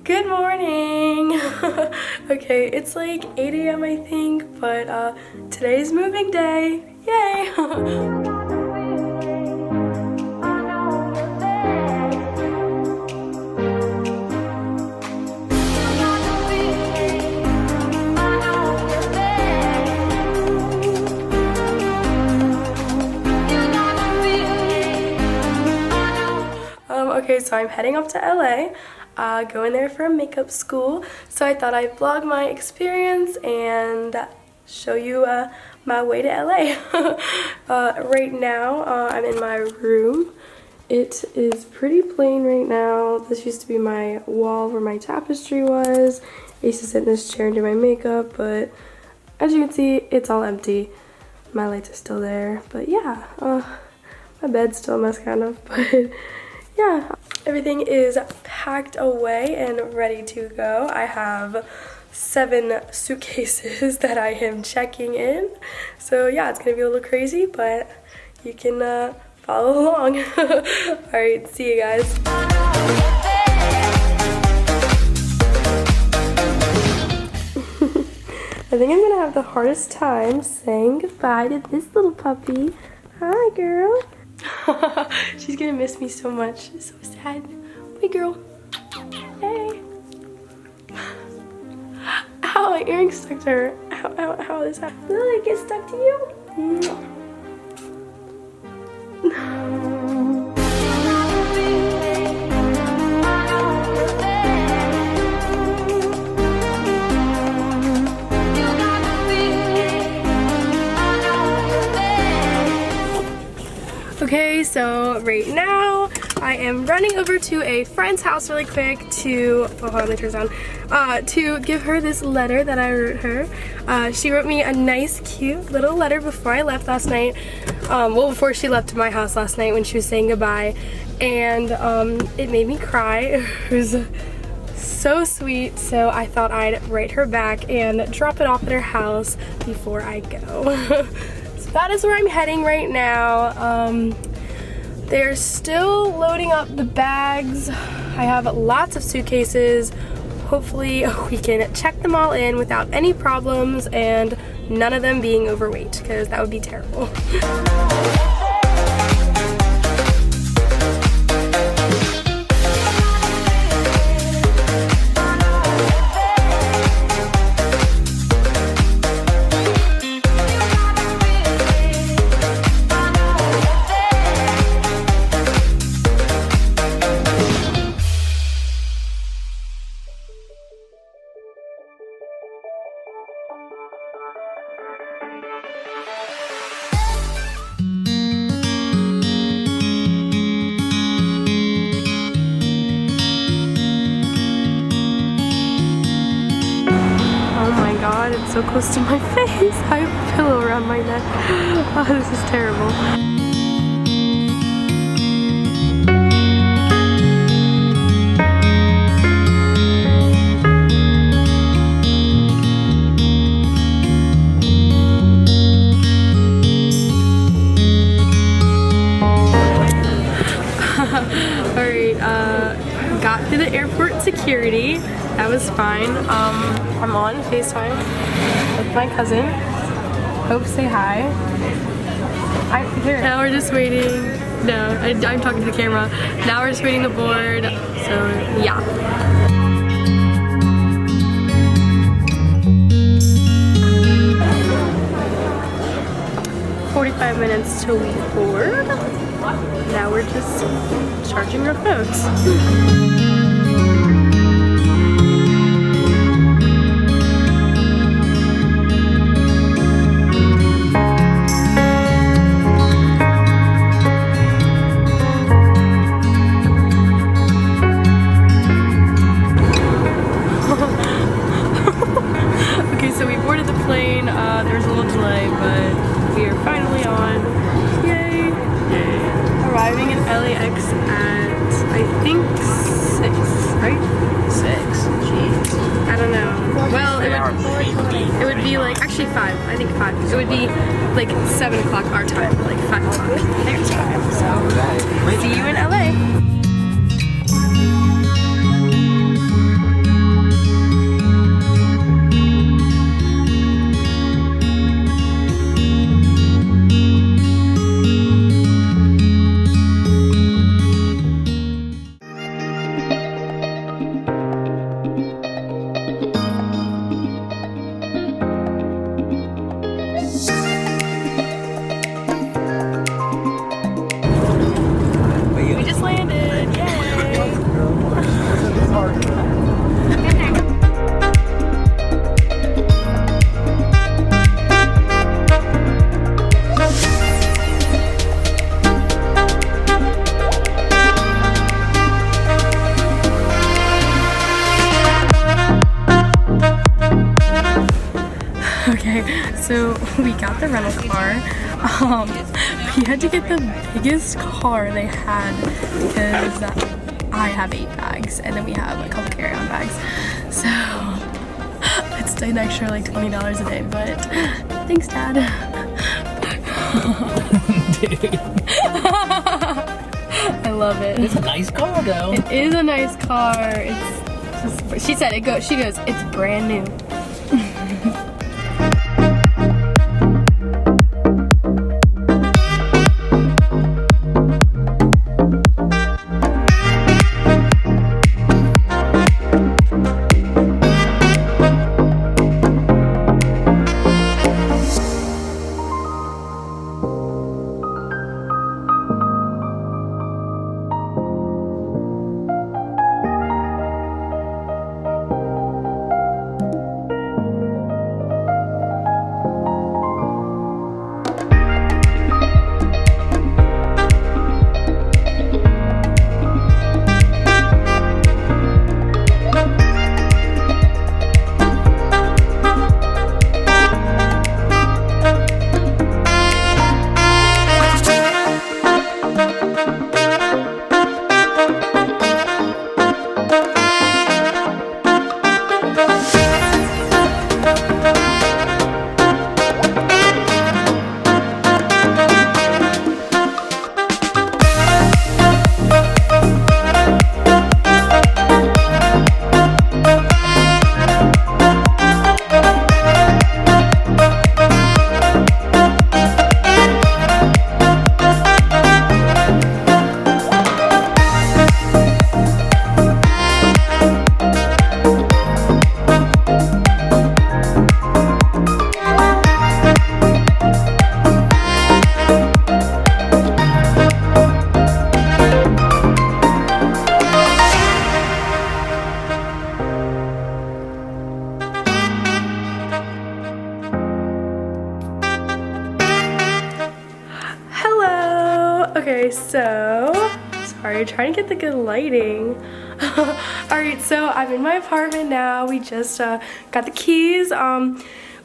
Good morning! Okay, it's like 8 a.m. I think, but today's moving day. Yay! Okay, so I'm heading up to LA. Going there for a makeup school, so I thought I'd vlog my experience and show you my way to LA. Right now I'm in my room. It is pretty plain right now. This used to be my wall where my tapestry was. I used to sit in this chair and do my makeup, but as you can see, it's all empty. My lights are still there, but yeah, my bed's still a mess kind of, but yeah. Everything is packed away and ready to go. I have 7 suitcases that I am checking in. So yeah, it's gonna be a little crazy, but you can follow along. All right, see you guys. I think I'm gonna have the hardest time saying goodbye to this little puppy. Hi, girl. She's gonna miss me so much. It's so sad. Hey, girl. Hey. Ow, my earring stuck to her. How this happened? Did it get stuck to you? Okay, so right now I am running over to a friend's house really quick to, let me turn this on, to give her this letter that I wrote her. She wrote me a nice, cute little letter before I left last night. Well, before she left to my house last night when she was saying goodbye, and it made me cry. It was so sweet, so I thought I'd write her back and drop it off at her house before I go. That is where I'm heading right now. They're still loading up the bags. I have lots of suitcases. Hopefully we can check them all in without any problems and none of them being overweight, because that would be terrible. God, it's so close to my face. I have a pillow around my neck. Oh, this is terrible. Alright, got through the airport security. That was fine. I'm on FaceTime with my cousin. Hope, say hi. Now we're just waiting. No, I'm talking to the camera. Now we're just waiting the board. So yeah. 45 minutes till we board. Now we're just charging our phones. There's a little delay, but we are finally on. Yay! Arriving in LAX at, I think, 6, right? 6? Jeez. I don't know. Well, it would be like, actually 5. I think 5. It would be like 7 o'clock our time, like 5 o'clock their time. So, see you in LA. Okay, so we got the rental car. We had to get the biggest car they had because I have 8 bags and then we have a couple carry-on bags. So it's an extra like $20 a day, but thanks, Dad. Dude. I love it. It's a nice car though. It is a nice car. It's just, she said it goes, she goes, it's brand new. Okay, so, sorry, trying to get the good lighting. Alright, so I'm in my apartment now. We just got the keys.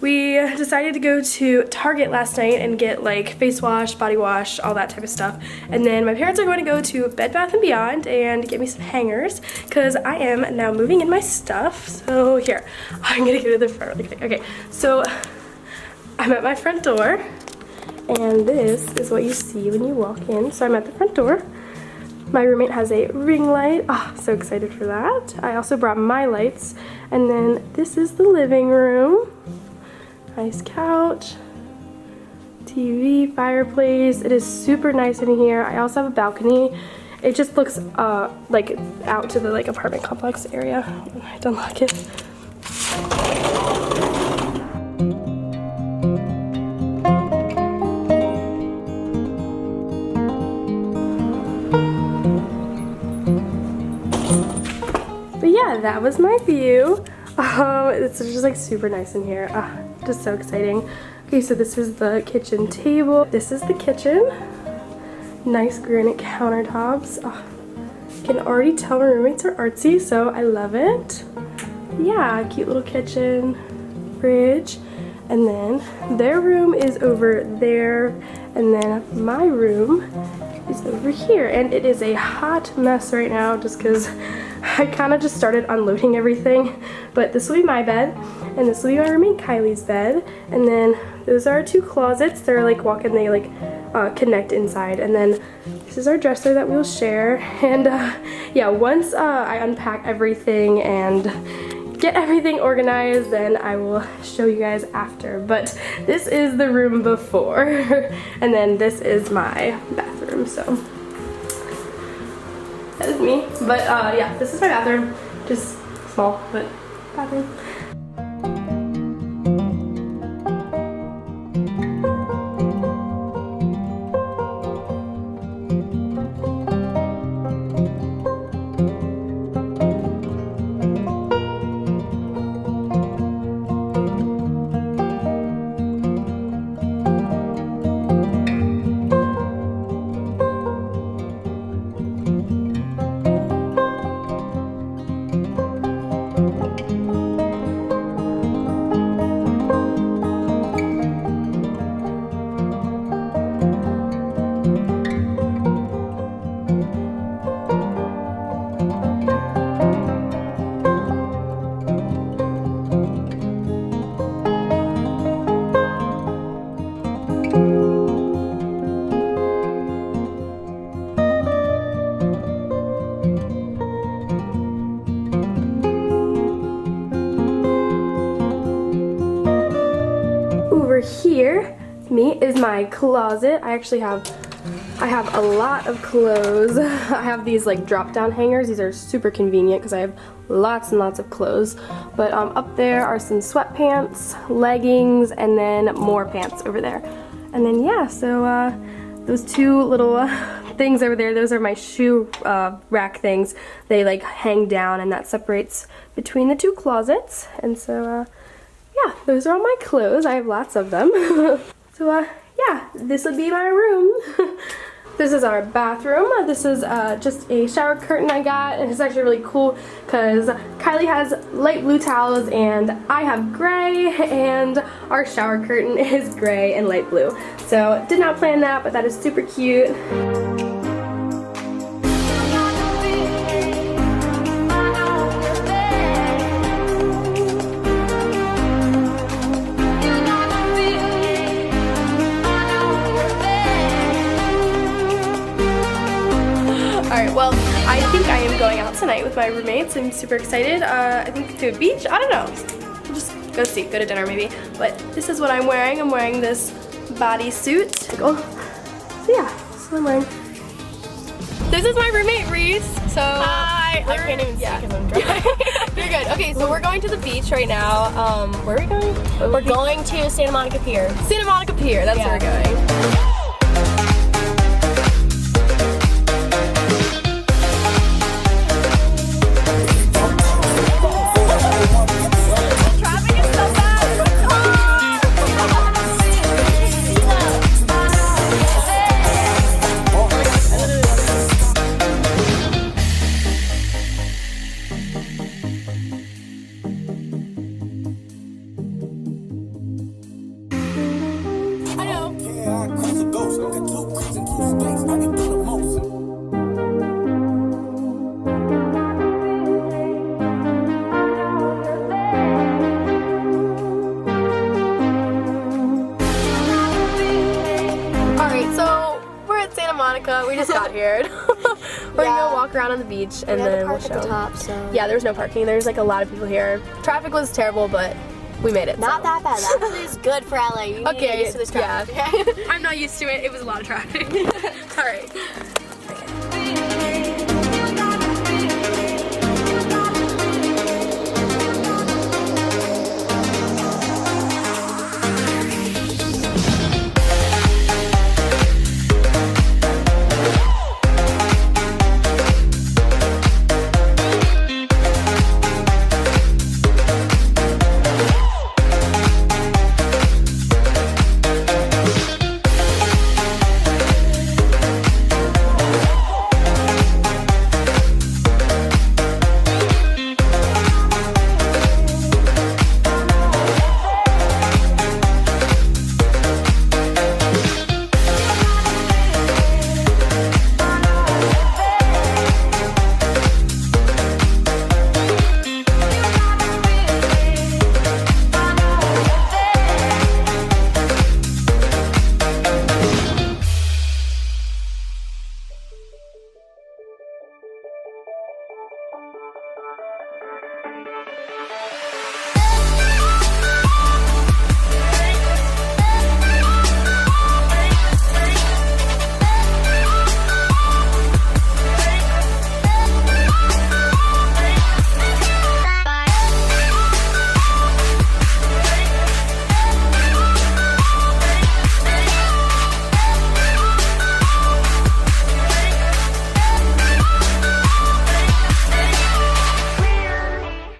We decided to go to Target last night and get like face wash, body wash, all that type of stuff. And then my parents are going to go to Bed Bath & Beyond and get me some hangers because I am now moving in my stuff. So here, I'm gonna go to the front really quick. Okay, so I'm at my front door. And this is what you see when you walk in. So I'm at the front door. My roommate has a ring light. Oh, so excited for that. I also brought my lights. And then this is the living room. Nice couch, TV, fireplace. It is super nice in here. I also have a balcony. It just looks like out to the like apartment complex area. I have to unlock it. But yeah, that was my view. It's just like super nice in here. Just so exciting. Okay, so this is the kitchen table. This is the kitchen. Nice granite countertops. You can already tell my roommates are artsy, so I love it. Yeah, cute little kitchen, fridge, and then their room is over there, and then my room is over here. And it is a hot mess right now just because I kind of just started unloading everything. But this will be my bed, and this will be my roommate Kylie's bed, and then those are our 2 closets. They're like walk-in, they like connect inside, and then this is our dresser that we'll share. And yeah, once I unpack everything and get everything organized, then I will show you guys after. But this is the room before, and then this is my bathroom. So that is me. But yeah, this is my bathroom. Just small, but bathroom. here, me, is my closet. I have a lot of clothes. I have these like drop down hangers. These are super convenient because I have lots and lots of clothes. But up there are some sweatpants, leggings, and then more pants over there. And then yeah, so those two little things over there, those are my shoe rack things. They like hang down and that separates between the two closets. And so yeah, those are all my clothes. I have lots of them. So yeah, this would be my room. This is our bathroom. This is just a shower curtain I got, and it's actually really cool because Kylie has light blue towels and I have gray, and our shower curtain is gray and light blue. So did not plan that, but that is super cute. Alright, well, I think I am going out tonight with my roommates. I'm super excited. I think to a beach. I don't know. We'll just go see. Go to dinner maybe. But this is what I'm wearing. I'm wearing this bodysuit. So yeah, this is what I'm wearing. This is my roommate, Reese. So hi. I can't even see because I'm drunk. You're good. Okay, so we're going to the beach right now. Where are we going? We're going to Santa Monica Pier. Santa Monica Pier. That's where we're going. Monica, we just got here. We're gonna go walk around on the beach and then we'll show. At the top, so. Yeah, there's no parking. There's like a lot of people here. Traffic was terrible, but we made it. Not that bad. Actually, it's good for LA. You need to get used to this traffic. Yeah. I'm not used to it. It was a lot of traffic. All right.